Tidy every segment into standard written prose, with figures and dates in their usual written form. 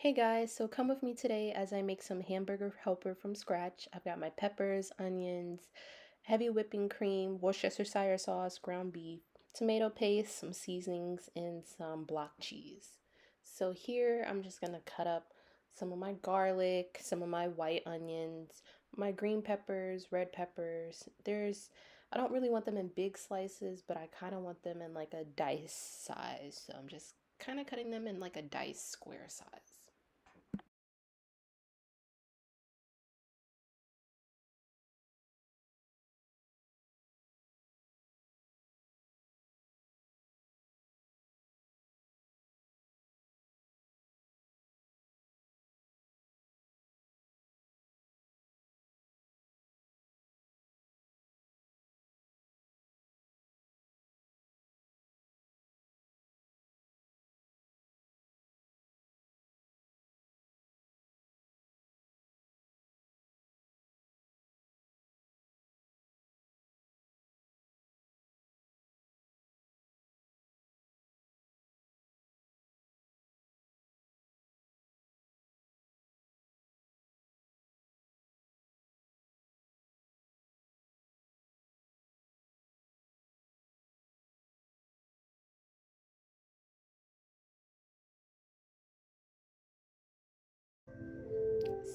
Hey guys, so come with me today as I make some hamburger helper from scratch. I've got my peppers, onions, heavy whipping cream, Worcestershire sauce, ground beef, tomato paste, some seasonings, and some block cheese. So here I'm just gonna cut up some of my garlic, some of my white onions, my green peppers, red peppers. I don't really want them in big slices, but I kind of want them in like a dice size. So I'm just kind of cutting them in like a dice square size.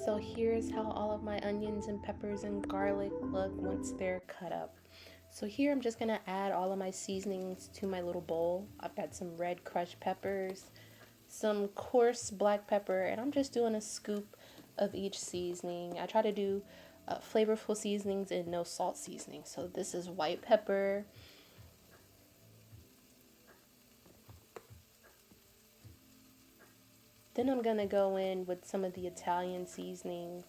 So here's how all of my onions and peppers and garlic look once they're cut up. So here I'm just gonna add all of my seasonings to my little bowl. I've got some red crushed peppers, some coarse black pepper, and I'm just doing a scoop of each seasoning. I try to do flavorful seasonings and no salt seasoning. So this is white pepper. Then I'm gonna go in with some of the Italian seasonings.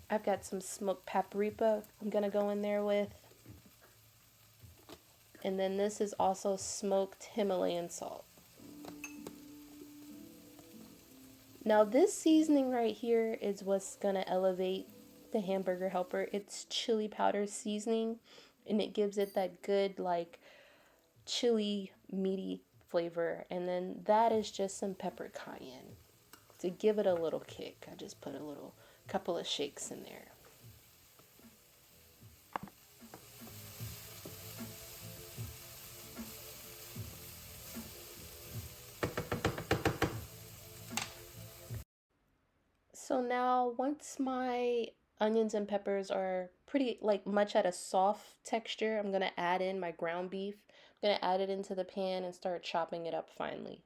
I've got some smoked paprika I'm gonna go in there with. And then this is also smoked Himalayan salt. Now this seasoning right here is what's gonna elevate the hamburger helper. It's chili powder seasoning, and it gives it that good like chili meaty flavor. And then that is just some pepper cayenne to give it a little kick. I just put a little couple of shakes in there. So now once my onions and peppers are pretty like much at a soft texture, I'm gonna add in my ground beef. I'm gonna add it into the pan and start chopping it up finely.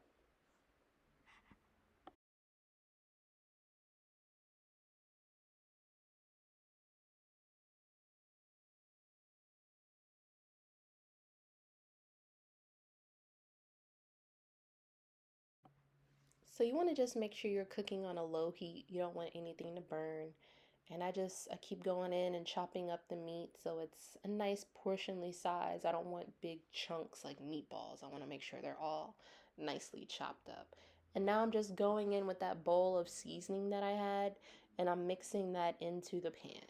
So you want to just make sure you're cooking on a low heat. You don't want anything to burn. And I keep going in and chopping up the meat so it's a nice portionly size. I don't want big chunks like meatballs. I want to make sure they're all nicely chopped up. And now I'm just going in with that bowl of seasoning that I had, and I'm mixing that into the pan.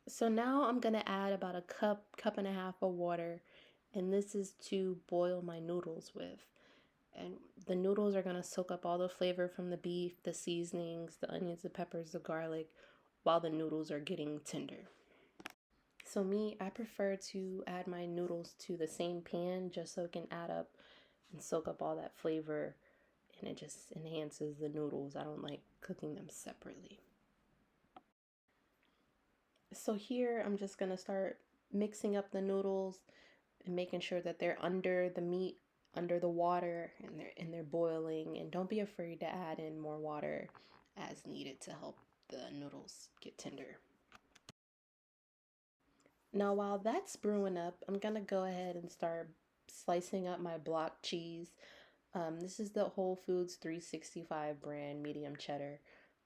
So now I'm gonna add about a cup and a half of water, and this is to boil my noodles with. And the noodles are gonna soak up all the flavor from the beef, the seasonings, the onions, the peppers, the garlic, while the noodles are getting tender. So me, I prefer to add my noodles to the same pan just so it can add up and soak up all that flavor, and it just enhances the noodles. I don't like cooking them separately. So here I'm just gonna start mixing up the noodles and making sure that they're under the meat, under the water, and they're boiling. And don't be afraid to add in more water as needed to help the noodles get tender. Now while that's brewing up, I'm gonna go ahead and start slicing up my block cheese. This is the Whole Foods 365 brand medium cheddar.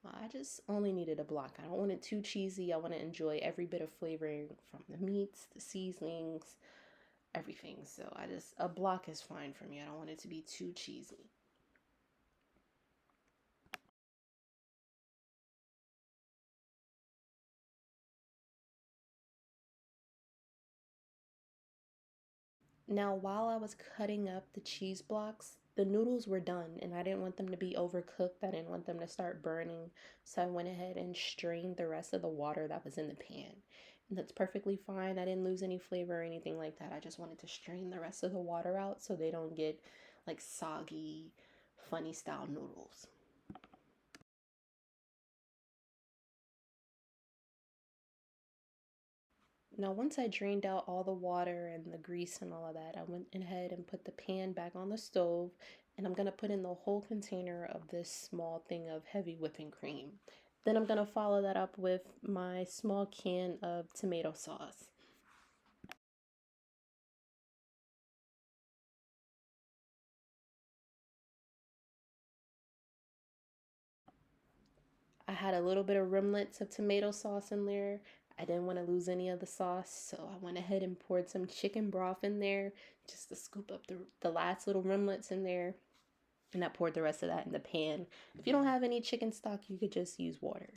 I just only needed a block. I don't want it too cheesy. I want to enjoy every bit of flavoring from the meats, the seasonings, everything. So a block is fine for me. I don't want it to be too cheesy. Now, while I was cutting up the cheese blocks, the noodles were done and I didn't want them to be overcooked. I didn't want them to start burning. So I went ahead and strained the rest of the water that was in the pan. And that's perfectly fine. I didn't lose any flavor or anything like that. I just wanted to strain the rest of the water out so they don't get like soggy, funny style noodles. Now, once I drained out all the water and the grease and all of that, I went ahead and put the pan back on the stove, and I'm going to put in the whole container of this small thing of heavy whipping cream. Then I'm going to follow that up with my small can of tomato sauce. I had a little bit of remnants of tomato sauce in there. I didn't want to lose any of the sauce, so I went ahead and poured some chicken broth in there just to scoop up the last little remnants in there. And I poured the rest of that in the pan. If you don't have any chicken stock, you could just use water.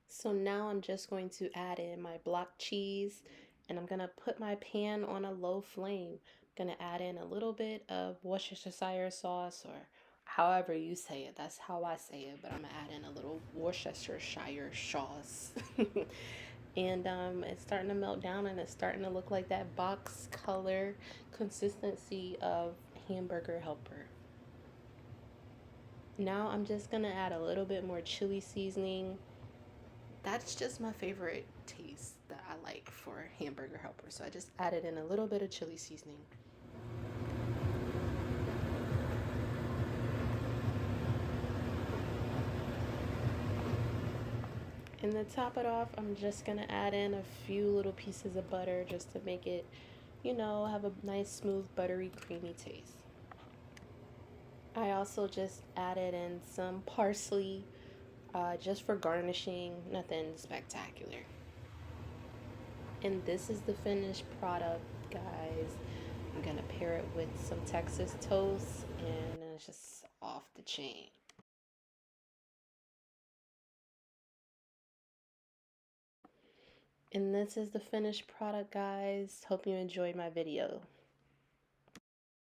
So now I'm just going to add in my block cheese and I'm going to put my pan on a low flame. I'm going to add in a little bit of Worcestershire sauce or however you say it. That's how I say it, but I'm going to add in a little Worcestershire sauce. And it's starting to melt down and it's starting to look like that box color consistency of Hamburger Helper. Now I'm just gonna add a little bit more chili seasoning. That's just my favorite taste that I like for Hamburger Helper. So I just added in a little bit of chili seasoning. And to top it off, I'm just gonna add in a few little pieces of butter just to make it, have a nice, smooth, buttery, creamy taste. I also just added in some parsley just for garnishing, nothing spectacular. And this is the finished product, guys. I'm gonna pair it with some Texas toast and it's just off the chain. And this is the finished product, guys. Hope you enjoyed my video.